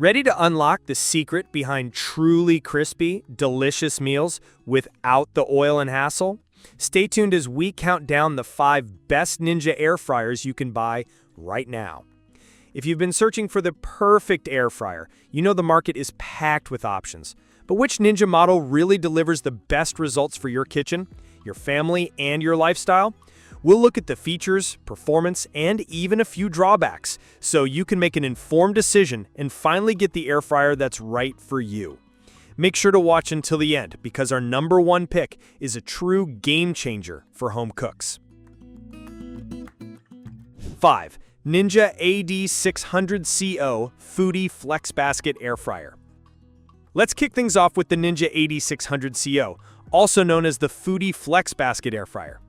Ready to unlock the secret behind truly crispy, delicious meals without the oil and hassle? Stay tuned as we count down the 5 best Ninja air fryers you can buy right now. If you've been searching for the perfect air fryer, you know the market is packed with options. But which Ninja model really delivers the best results for your kitchen, your family, and your lifestyle? We'll look at the features, performance, and even a few drawbacks, so you can make an informed decision and finally get the air fryer that's right for you. Make sure to watch until the end, because our #1 pick is a true game changer for home cooks. 5. Ninja AD600CO Foodi FlexBasket Air Fryer. Let's kick things off with the Ninja AD600CO, also known as the Foodi FlexBasket Air Fryer.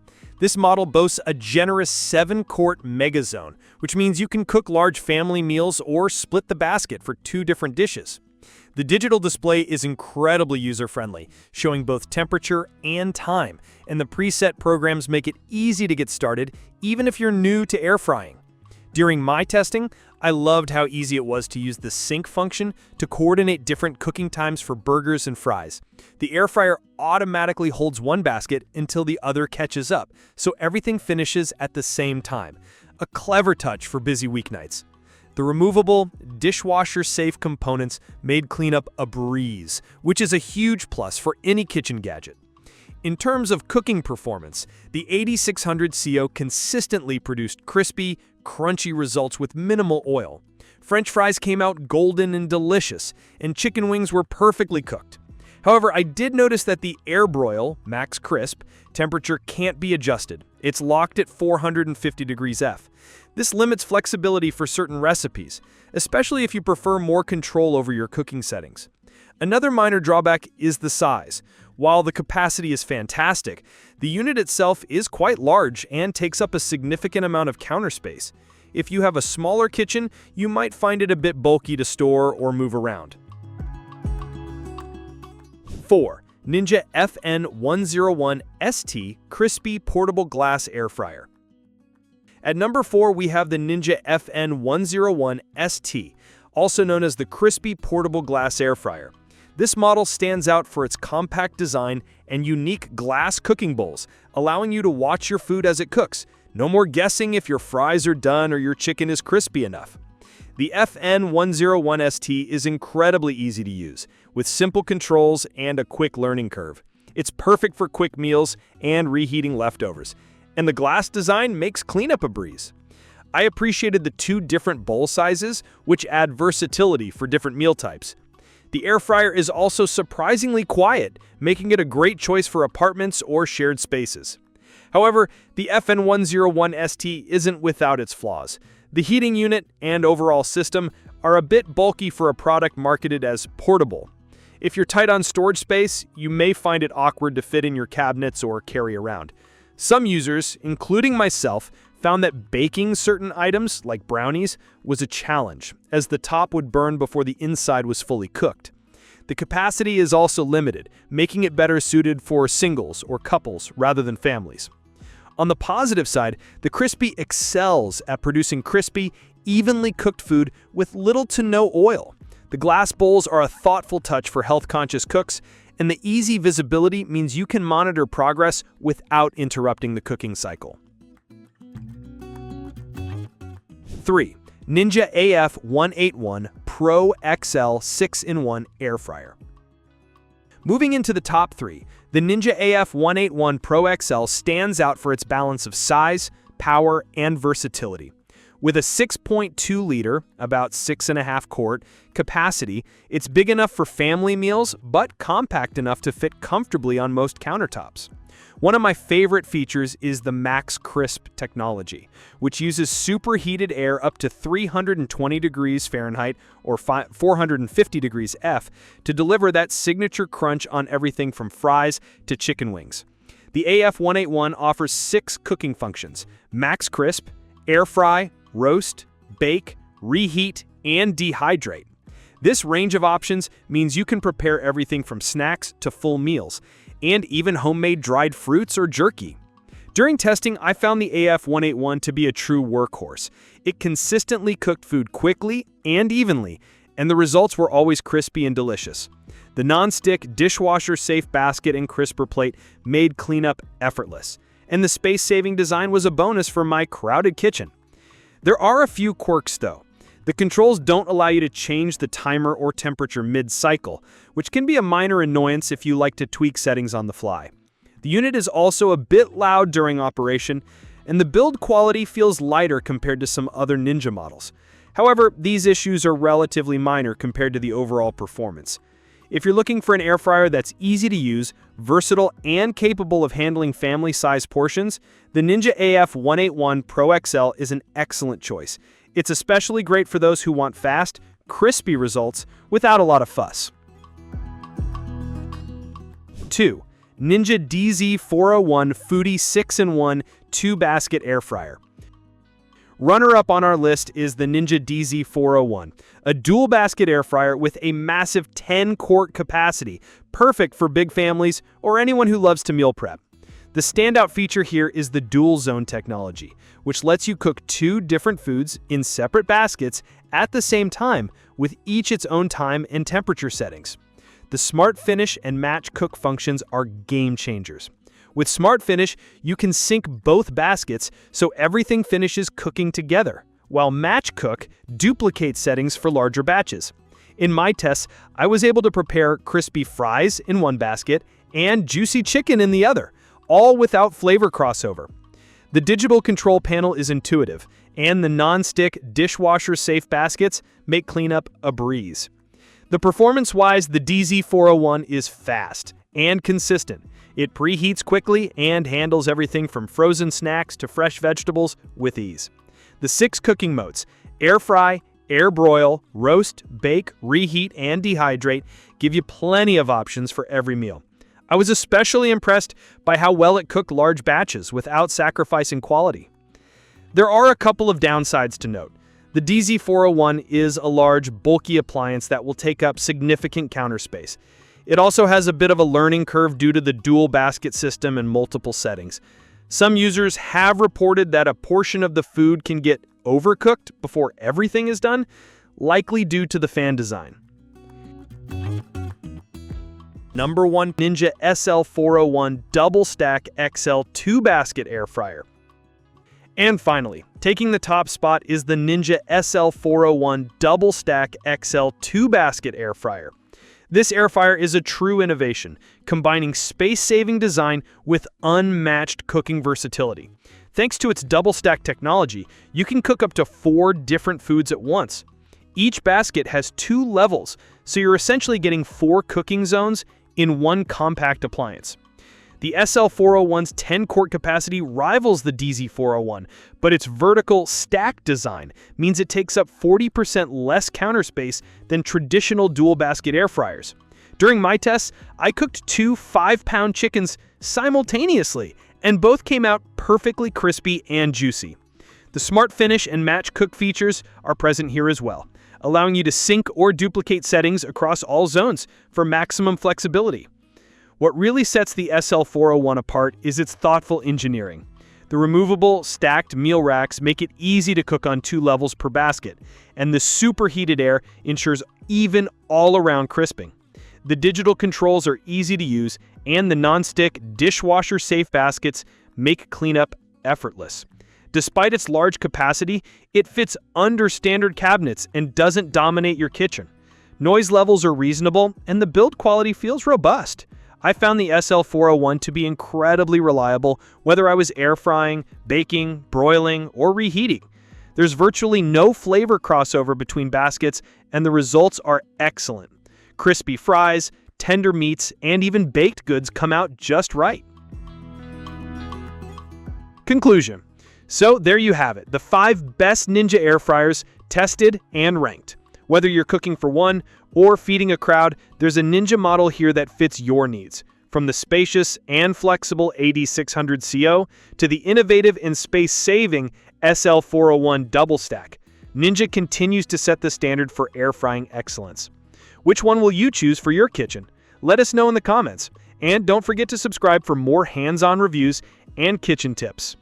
This model boasts a generous 7-quart megazone, which means you can cook large family meals or split the basket for 2 different dishes. The digital display is incredibly user-friendly, showing both temperature and time, and the preset programs make it easy to get started, even if you're new to air frying. During my testing, I loved how easy it was to use the sync function to coordinate different cooking times for burgers and fries. The air fryer automatically holds one basket until the other catches up, so everything finishes at the same time. A clever touch for busy weeknights. The removable, dishwasher-safe components made cleanup a breeze, which is a huge plus for any kitchen gadget. In terms of cooking performance, the AD600CO consistently produced crispy, crunchy results with minimal oil. French fries came out golden and delicious, and chicken wings were perfectly cooked. However, I did notice that the air broil, max crisp, temperature can't be adjusted. It's locked at 450 degrees F. This limits flexibility for certain recipes, especially if you prefer more control over your cooking settings. Another minor drawback is the size. While the capacity is fantastic, the unit itself is quite large and takes up a significant amount of counter space. If you have a smaller kitchen, you might find it a bit bulky to store or move around. 4. Ninja FN101ST Crispi Portable Glass Air Fryer. At number 4, we have the Ninja FN101ST, also known as the Crispi Portable Glass Air Fryer. This model stands out for its compact design and unique glass cooking bowls, allowing you to watch your food as it cooks. No more guessing if your fries are done or your chicken is crispy enough. The FN101ST is incredibly easy to use, with simple controls and a quick learning curve. It's perfect for quick meals and reheating leftovers, and the glass design makes cleanup a breeze. I appreciated the 2 different bowl sizes, which add versatility for different meal types. The air fryer is also surprisingly quiet, making it a great choice for apartments or shared spaces. However, the FN101ST isn't without its flaws. The heating unit and overall system are a bit bulky for a product marketed as portable. If you're tight on storage space, you may find it awkward to fit in your cabinets or carry around. Some users, including myself, found that baking certain items, like brownies, was a challenge, as the top would burn before the inside was fully cooked. The capacity is also limited, making it better suited for singles or couples rather than families. On the positive side, the Crispi excels at producing crispy, evenly cooked food with little to no oil. The glass bowls are a thoughtful touch for health-conscious cooks, and the easy visibility means you can monitor progress without interrupting the cooking cycle. 3. Ninja AF181 Pro XL 6-in-1 Air Fryer. Moving into the top 3, the Ninja AF181 Pro XL stands out for its balance of size, power, and versatility. With a 6.2-liter, about 6.5 quart, capacity, it's big enough for family meals, but compact enough to fit comfortably on most countertops. One of my favorite features is the Max Crisp technology, which uses superheated air up to 320 degrees Fahrenheit or 450 degrees F to deliver that signature crunch on everything from fries to chicken wings. The AF181 offers 6 cooking functions: Max Crisp, Air Fry, Roast, Bake, Reheat, and Dehydrate. This range of options means you can prepare everything from snacks to full meals, and even homemade dried fruits or jerky. During testing, I found the AF181 to be a true workhorse. It consistently cooked food quickly and evenly, and the results were always crispy and delicious. The non-stick, dishwasher-safe basket and crisper plate made cleanup effortless, and the space-saving design was a bonus for my crowded kitchen. There are a few quirks though. The controls don't allow you to change the timer or temperature mid-cycle, which can be a minor annoyance if you like to tweak settings on the fly. The unit is also a bit loud during operation, and the build quality feels lighter compared to some other Ninja models. However, these issues are relatively minor compared to the overall performance. If you're looking for an air fryer that's easy to use, versatile, and capable of handling family-sized portions, the Ninja AF181 Pro XL is an excellent choice. It's especially great for those who want fast, crispy results without a lot of fuss. 2. Ninja DZ401 Foodi 6-in-1 2-basket air fryer. Runner-up on our list is the Ninja DZ401, a dual-basket air fryer with a massive 10-quart capacity, perfect for big families or anyone who loves to meal prep. The standout feature here is the dual-zone technology, which lets you cook 2 different foods in separate baskets at the same time with each its own time and temperature settings. The Smart Finish and Match Cook functions are game changers. With Smart Finish, you can sync both baskets so everything finishes cooking together, while Match Cook duplicates settings for larger batches. In my tests, I was able to prepare crispy fries in one basket and juicy chicken in the other, all without flavor crossover. The digital control panel is intuitive, and the non-stick dishwasher-safe baskets make cleanup a breeze. The performance-wise, the DZ401 is fast and consistent. It preheats quickly and handles everything from frozen snacks to fresh vegetables with ease. The 6 cooking modes, air fry, air broil, roast, bake, reheat, and dehydrate, give you plenty of options for every meal. I was especially impressed by how well it cooked large batches without sacrificing quality. There are a couple of downsides to note. The DZ401 is a large, bulky appliance that will take up significant counter space. It also has a bit of a learning curve due to the dual basket system and multiple settings. Some users have reported that a portion of the food can get overcooked before everything is done, likely due to the fan design. Number 1. Ninja SL401 DoubleStack XL 2-basket air fryer. And finally, taking the top spot is the Ninja SL401 DoubleStack XL 2-basket air fryer. This air fryer is a true innovation, combining space-saving design with unmatched cooking versatility. Thanks to its double-stack technology, you can cook up to 4 different foods at once. Each basket has 2 levels, so you're essentially getting 4 cooking zones in one compact appliance. The SL401's 10-quart capacity rivals the DZ401, but its vertical stack design means it takes up 40% less counter space than traditional dual-basket air fryers. During my tests, I cooked 2 5-pound chickens simultaneously, and both came out perfectly crispy and juicy. The Smart Finish and Match Cook features are present here as well, allowing you to sync or duplicate settings across all zones for maximum flexibility. What really sets the SL401 apart is its thoughtful engineering. The removable, stacked meal racks make it easy to cook on 2 levels per basket, and the superheated air ensures even all-around crisping. The digital controls are easy to use, and the non-stick, dishwasher-safe baskets make cleanup effortless. Despite its large capacity, it fits under standard cabinets and doesn't dominate your kitchen. Noise levels are reasonable, and the build quality feels robust. I found the SL401 to be incredibly reliable, whether I was air frying, baking, broiling, or reheating. There's virtually no flavor crossover between baskets, and the results are excellent. Crispy fries, tender meats, and even baked goods come out just right. Conclusion. So there you have it, the 5 best Ninja air fryers tested and ranked. Whether you're cooking for one or feeding a crowd, there's a Ninja model here that fits your needs. From the spacious and flexible AD600CO to the innovative and space-saving SL401 DoubleStack, Ninja continues to set the standard for air frying excellence. Which one will you choose for your kitchen? Let us know in the comments. And don't forget to subscribe for more hands-on reviews and kitchen tips.